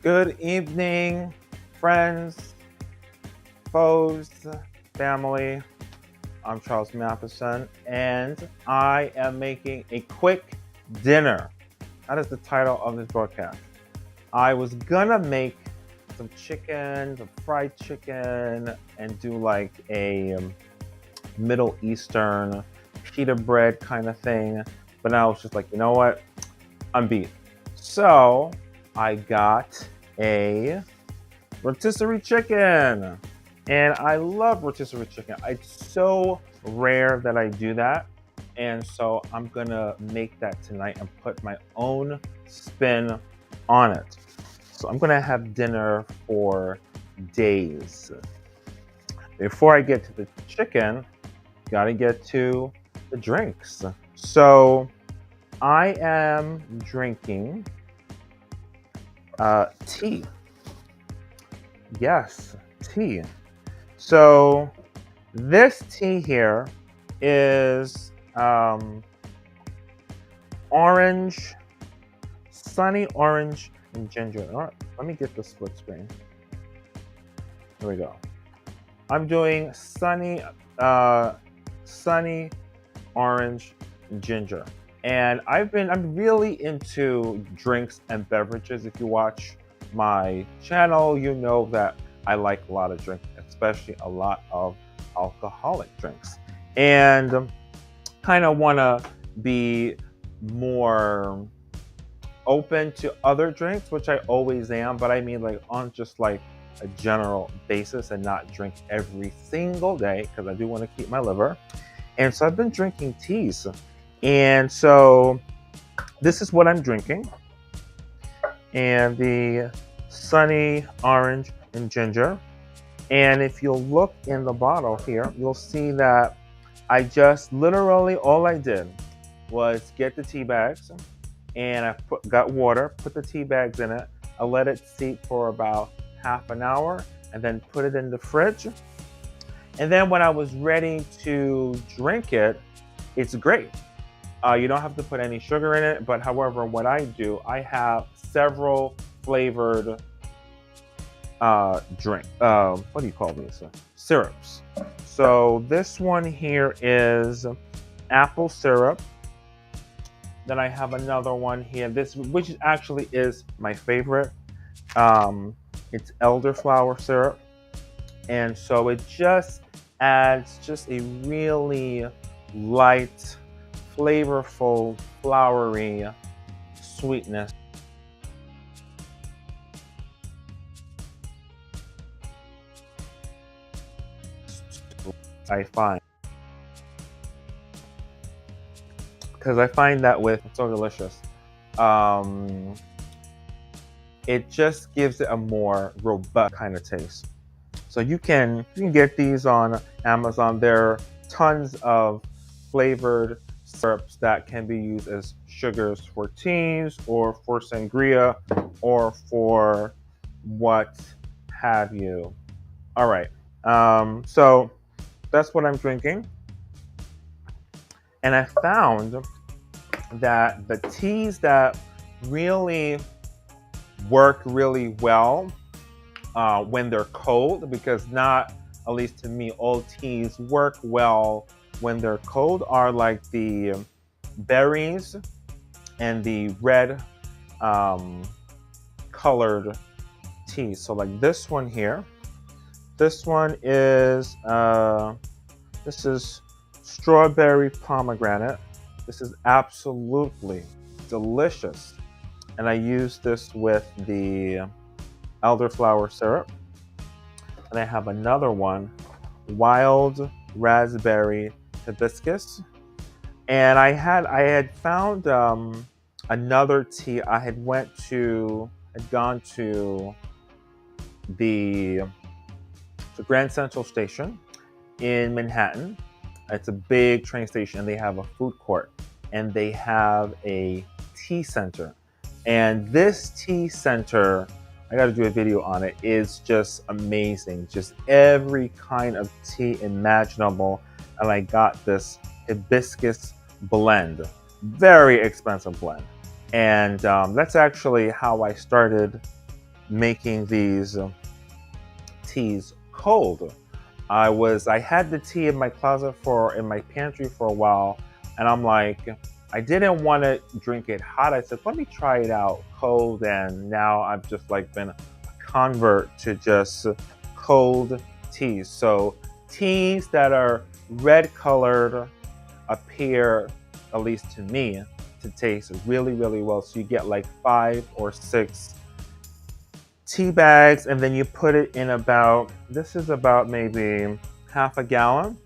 Good evening, friends, foes, family. I'm Charles Matheson, and I am making a quick dinner. That is the title of this broadcast. I was gonna make some chicken, some fried chicken, and do like a Middle Eastern pita bread kind of thing. But I was just like, you know what? I'm beat. So I got a rotisserie chicken. And I love rotisserie chicken. It's so rare that I do that. And so I'm gonna make that tonight and put my own spin on it. So I'm gonna have dinner for days. Before I get to the chicken, gotta get to the drinks. So I am drinking tea. Yes, tea. So this tea here is orange, sunny orange and ginger. All right, let me get the split screen. Here we go. I'm doing sunny orange and ginger. And I'm really into drinks and beverages. If you watch my channel, you know that I like a lot of drinks, especially a lot of alcoholic drinks. And kind of want to be more open to other drinks, which I always am, but I mean like on just like a general basis and not drink every single day because I do want to keep my liver. And so I've been drinking teas. And so this is what I'm drinking. And the sunny orange and ginger. And if you'll look in the bottle here, you'll see that I just literally all I did was get the tea bags and I got water, put the tea bags in it. I let it steep for about half an hour and then put it in the fridge. And then when I was ready to drink it, it's great. You don't have to put any sugar in it, but however, what I do, I have several flavored drink. What do you call these? Syrups. So this one here is apple syrup. Then I have another one here. This, which actually is my favorite. It's elderflower syrup, and so it just adds just a really light, flavorful, flowery sweetness. I find, because I find that with it's so delicious, it just gives it a more robust kind of taste. So you can get these on Amazon. There are tons of flavored syrups that can be used as sugars for teas or for sangria or for what have you. All right. So that's what I'm drinking. And I found that the teas that really work really well when they're cold, because not, at least to me, all teas work well when they're cold, are like the berries and the red colored teas. So like this one here, this one is this is strawberry pomegranate. This is absolutely delicious. And I use this with the elderflower syrup. And I have another one, wild raspberry hibiscus. And I had found another tea. I had gone to the Grand Central Station in Manhattan. It's a big train station, and they have a food court, and they have a tea center. And this tea center, I got to do a video on it, is just amazing. Just every kind of tea imaginable. And I got this hibiscus blend, very expensive blend. And that's actually how I started making these teas cold. I had the tea in my closet in my pantry for a while, and I'm like, I didn't want to drink it hot. I said, let me try it out cold, and now I've just like been a convert to just cold teas. So teas that are red colored appear, at least to me, to taste really, really well. So you get like 5 or 6 tea bags, and then you put it in this is about maybe half a gallon,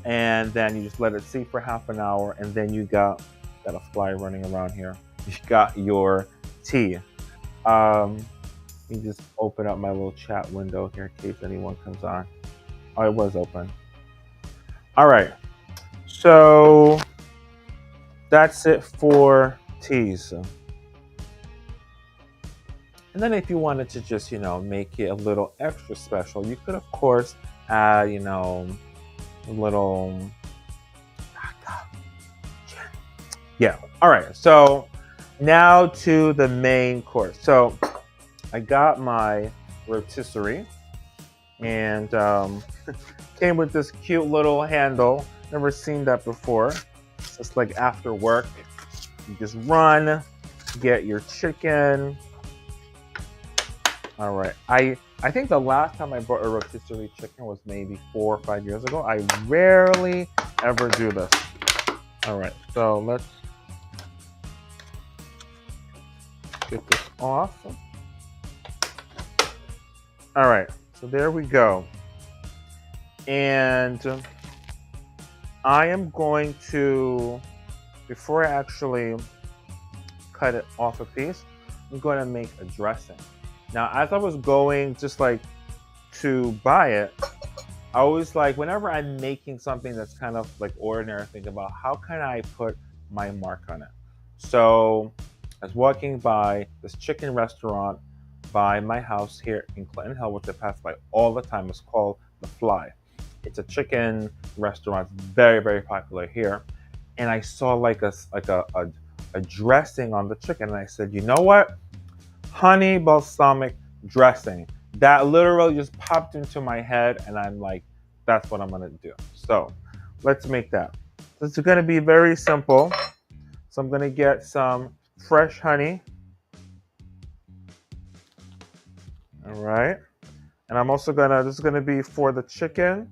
and then you just let it sit for half an hour, and then you got a fly running around here. You got your tea. Let me just open up my little chat window here in case anyone comes on. Oh, it was open. All right, so that's it for teas. And then if you wanted to just, make it a little extra special, you could, of course, add, a little... Yeah. All right. So now to the main course. So I got my rotisserie, and came with this cute little handle. Never seen that before. It's just like after work, you just run, get your chicken. All right. I think the last time I bought a rotisserie chicken was maybe 4 or 5 years ago. I rarely ever do this. All right. So let's get this off. All right. So there we go. And I am going to, before I actually cut it off a piece, I'm going to make a dressing. Now, as I was going just like to buy it, I always like, whenever I'm making something that's kind of like ordinary, think about how can I put my mark on it. So I was walking by this chicken restaurant by my house here in Clinton Hill, which I pass by all the time. It's called The Fly. It's a chicken restaurant, very, very popular here. And I saw like a dressing on the chicken, and I said, you know what? Honey balsamic dressing. That literally just popped into my head, and I'm like, that's what I'm gonna do. So let's make that. This is gonna be very simple. So I'm gonna get some fresh honey. All right. And I'm also this is gonna be for the chicken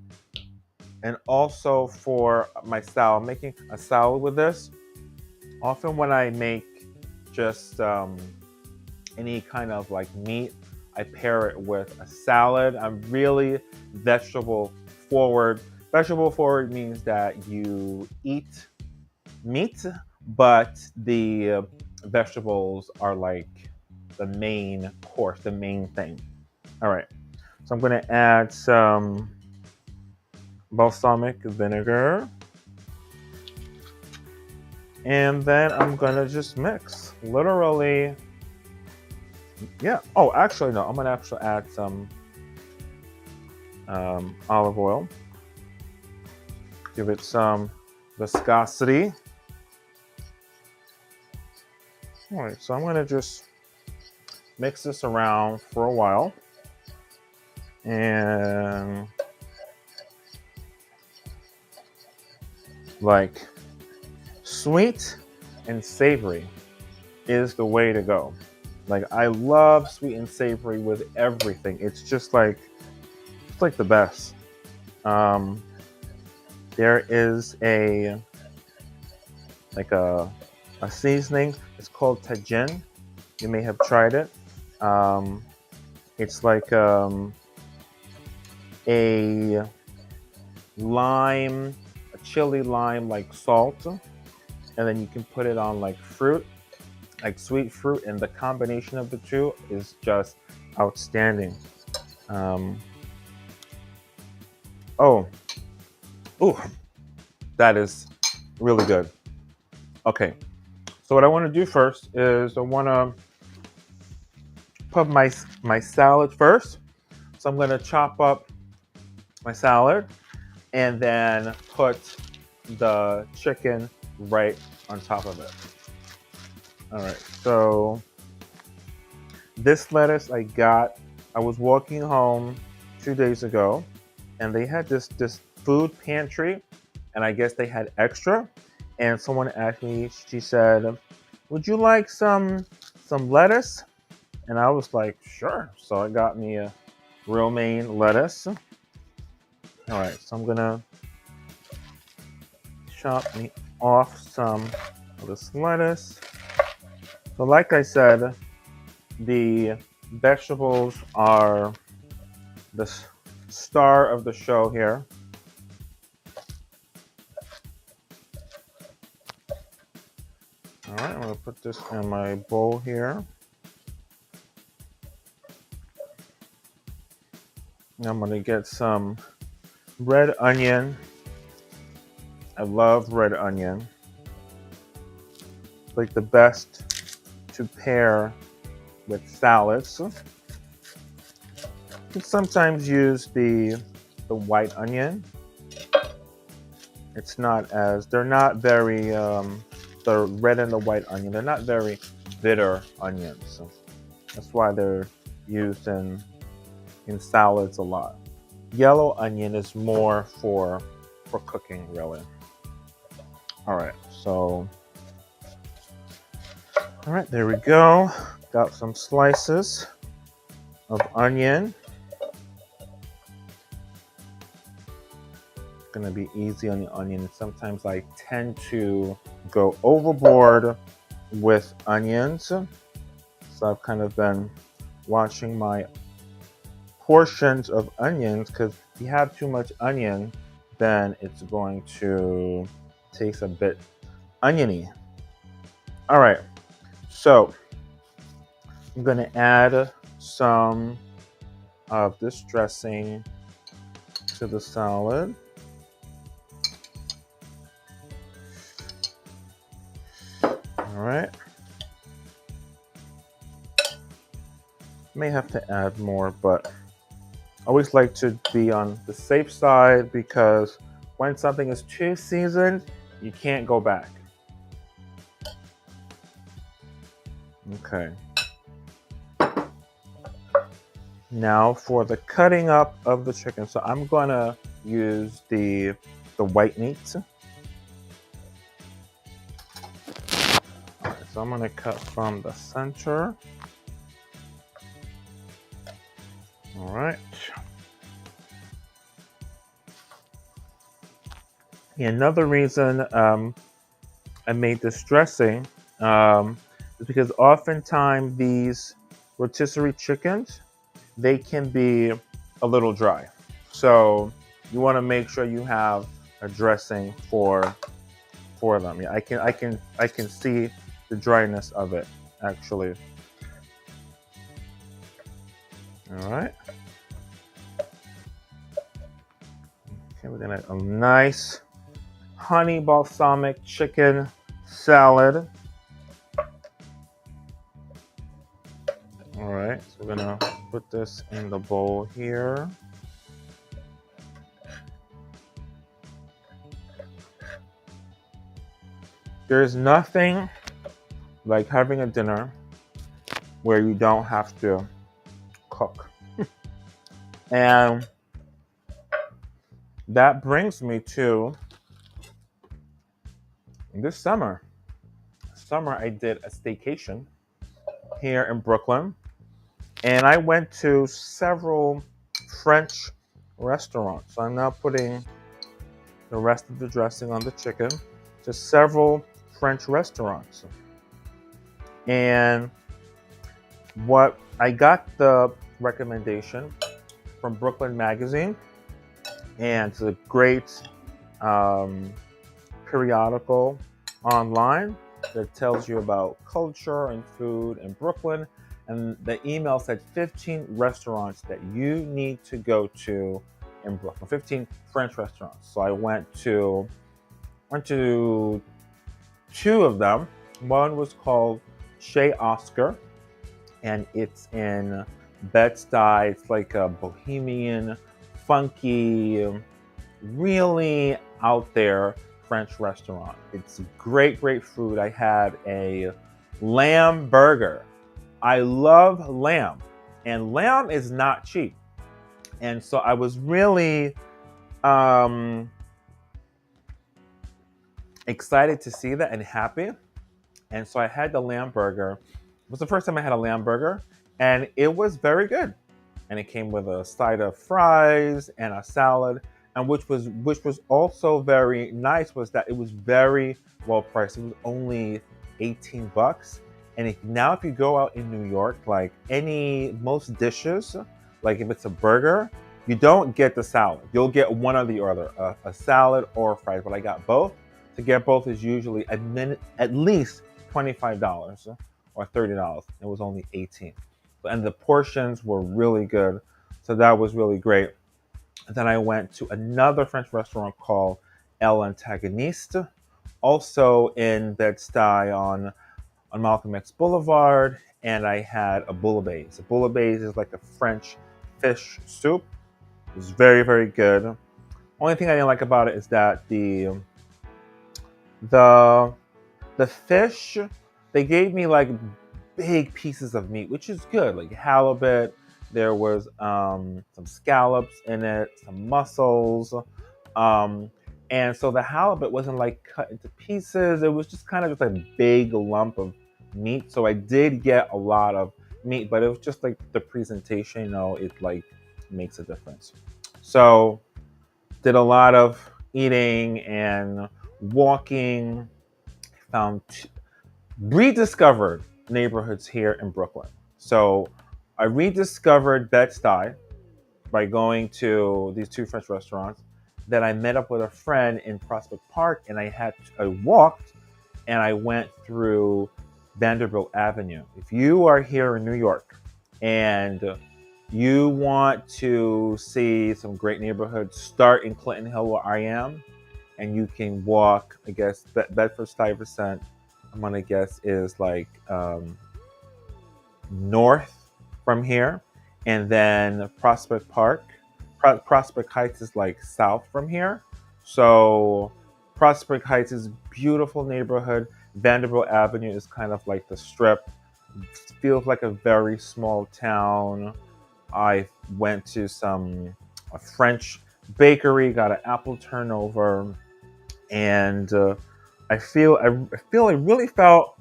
and also for my salad. I'm making a salad with this. Often when I make just any kind of like meat, I pair it with a salad. I'm really vegetable forward. Vegetable forward means that you eat meat, but the vegetables are like the main course, the main thing. All right, so I'm gonna add some balsamic vinegar, and then I'm gonna just mix, literally. Yeah. Oh, actually, no. I'm gonna actually add some olive oil. Give it some viscosity. All right. So I'm gonna just mix this around for a while, and like sweet and savory is the way to go. Like, I love sweet and savory with everything. It's just like, it's like the best. There is a seasoning. It's called tajin. You may have tried it. It's like a lime, a chili lime like salt, and then you can put it on like fruit, like sweet fruit, and the combination of the two is just outstanding. Ooh, that is really good. Okay, so what I want to do first is I want to put my salad first. So I'm going to chop up my salad and then put the chicken right on top of it. All right, so This lettuce I was walking home 2 days ago, and they had this food pantry, and I guess they had extra. And someone asked me, she said, "Would you like some lettuce?" And I was like, "Sure." So I got me a romaine lettuce. All right, so I'm gonna chop me off some of this lettuce. So like I said, the vegetables are the star of the show here. All right, I'm gonna put this in my bowl here. I'm gonna get some red onion. I love red onion. It's like the best to pair with salads. You can sometimes use the white onion. It's not as they're not very the red and the white onion. They're not very bitter onions. So that's why they're used in salads a lot. Yellow onion is more for cooking, really. All right, so all right, there we go. Got some slices of onion. Gonna be easy on the onion. Sometimes I tend to go overboard with onions, so I've kind of been watching my portions of onions, because if you have too much onion, then it's going to taste a bit oniony. All right, so I'm gonna add some of this dressing to the salad. All right. May have to add more, but I always like to be on the safe side, because when something is too seasoned, you can't go back. Okay. Now for the cutting up of the chicken. So I'm gonna use the white meat. All right, so I'm gonna cut from the center. All right. Another reason I made this dressing is because oftentimes these rotisserie chickens, they can be a little dry. So you want to make sure you have a dressing for them. Yeah, I can see the dryness of it, actually. All right. Okay, we're gonna a nice honey balsamic chicken salad. All right, so we're gonna put this in the bowl here. There's nothing like having a dinner where you don't have to cook. And that brings me to this summer. Summer, I did a staycation here in Brooklyn, and I went to several French restaurants. So I'm now putting the rest of the dressing on the chicken. Just several French restaurants. And what I got the recommendation from Brooklyn Magazine, and it's a great periodical online that tells you about culture and food in Brooklyn. And the email said 15 restaurants that you need to go to in Brooklyn, 15 French restaurants. So I went to two of them. One was called Chez Oscar, and it's in Bed-Stuy. It's like a bohemian, funky, really out there French restaurant. It's great, great food. I had a lamb burger. I love lamb, and lamb is not cheap. And so I was really um, excited to see that and happy. And so I had the lamb burger. It was the first time I had a lamb burger, and it was very good. And it came with a side of fries and a salad. And which was also very nice was that it was very well priced. It was only 18 bucks. And if you go out in New York, like most dishes, like if it's a burger, you don't get the salad. You'll get one or the other, a salad or fries. But I got both. To get both is usually at least $25 or $30. It was only 18. And the portions were really good. So that was really great. And then I went to another French restaurant called El Antagoniste, also in Bed-Stuy on Malcolm X Boulevard. And I had a bouillabaisse. A bouillabaisse is like a French fish soup. It was very, very good. Only thing I didn't like about it is that the fish, they gave me like big pieces of meat, which is good, like halibut. There was some scallops in it, some mussels, and so the halibut wasn't like cut into pieces. It was just kind of just a big lump of meat. So I did get a lot of meat, but it was just like the presentation, it like makes a difference. So did a lot of eating and walking. Found rediscovered neighborhoods here in Brooklyn. So I rediscovered Bed-Stuy by going to these two French restaurants. Then I met up with a friend in Prospect Park, and I walked and I went through Vanderbilt Avenue. If you are here in New York and you want to see some great neighborhoods, start in Clinton Hill where I am, and you can walk, I guess, Bedford-Stuyvesant, I'm gonna guess is like north from here, and then Prospect Park. Prospect Heights is like south from here. So Prospect Heights is a beautiful neighborhood. Vanderbilt Avenue is kind of like the strip. It feels like a very small town. I went to a French bakery, got an apple turnover, and I really felt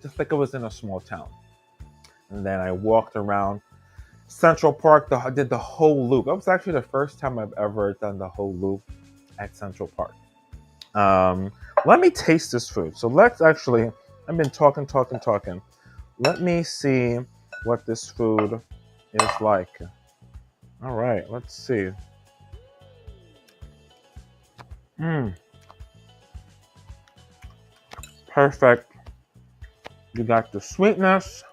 just like I was in a small town. And then I walked around Central Park, did the whole loop. That was actually the first time I've ever done the whole loop at Central Park. Let me taste this food. So I've been talking. Let me see what this food is like. All right, let's see. Perfect. You got the sweetness.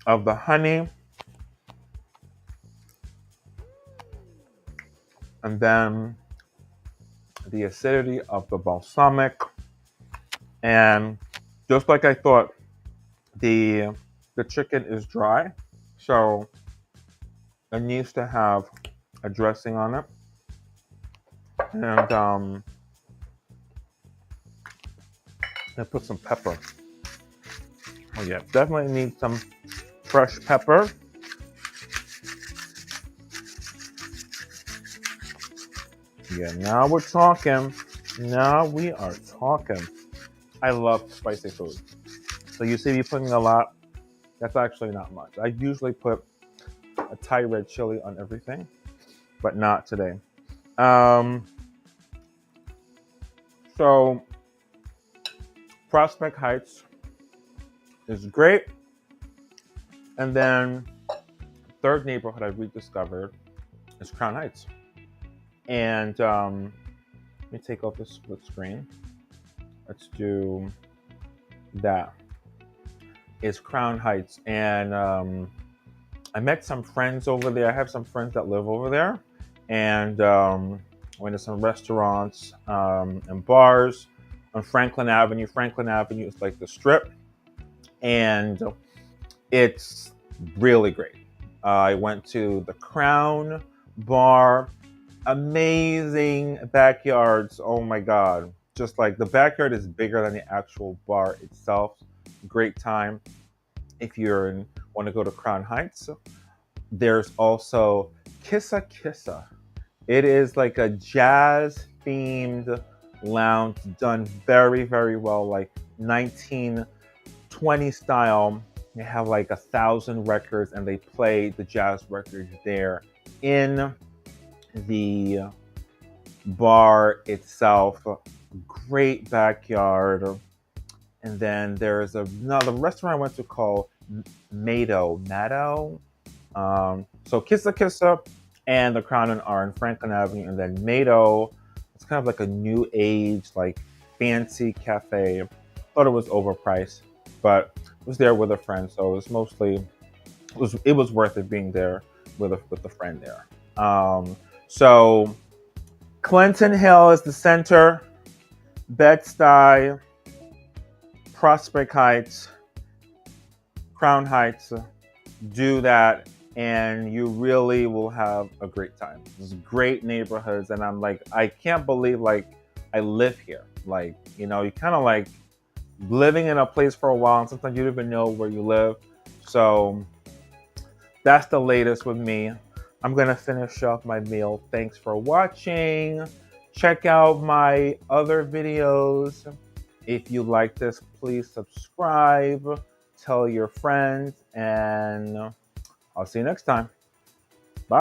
Of the honey. And then the acidity of the balsamic. And just like I thought, the chicken is dry. So it needs to have a dressing on it. And I put some pepper. Oh yeah, definitely need some fresh pepper. Yeah, now we're talking. Now we are talking. I love spicy food. So you see me putting a lot. That's actually not much. I usually put a Thai red chili on everything, but not today. So Prospect Heights is great. And then third neighborhood I rediscovered is Crown Heights. And let me take off the split screen. Let's do that. Is Crown Heights. And I met some friends over there. I have some friends that live over there. And went to some restaurants and bars on Franklin Avenue. Franklin Avenue is like the strip. And it's really great. I went to the Crown Bar. Amazing backyards. Oh my God. just like the backyard is bigger than the actual bar itself. Great time if you want to go to Crown Heights. There's also Kissa Kissa. It is like a jazz themed lounge done very, very well, like 1920 style. They have like 1,000 records and they play the jazz records there in the bar itself. Great backyard. And then there's another restaurant I went to called Mado. So Kissa Kissa and the Crown and are in Franklin Avenue, and then Mado. It's kind of like a new age, like fancy cafe. Thought it was overpriced, but I was there with a friend, so it was mostly it was worth it being there with a friend there. So Clinton Hill is the center, Bed-Stuy, Prospect Heights, Crown Heights. Do that and you really will have a great time. It's great neighborhoods, and I'm like, I can't believe like I live here. Like, you know, you kind of like living in a place for a while, and sometimes you don't even know where you live. So that's the latest with me. I'm gonna finish off my meal. Thanks for watching. Check out my other videos. If you like this, please subscribe, tell your friends, and I'll see you next time.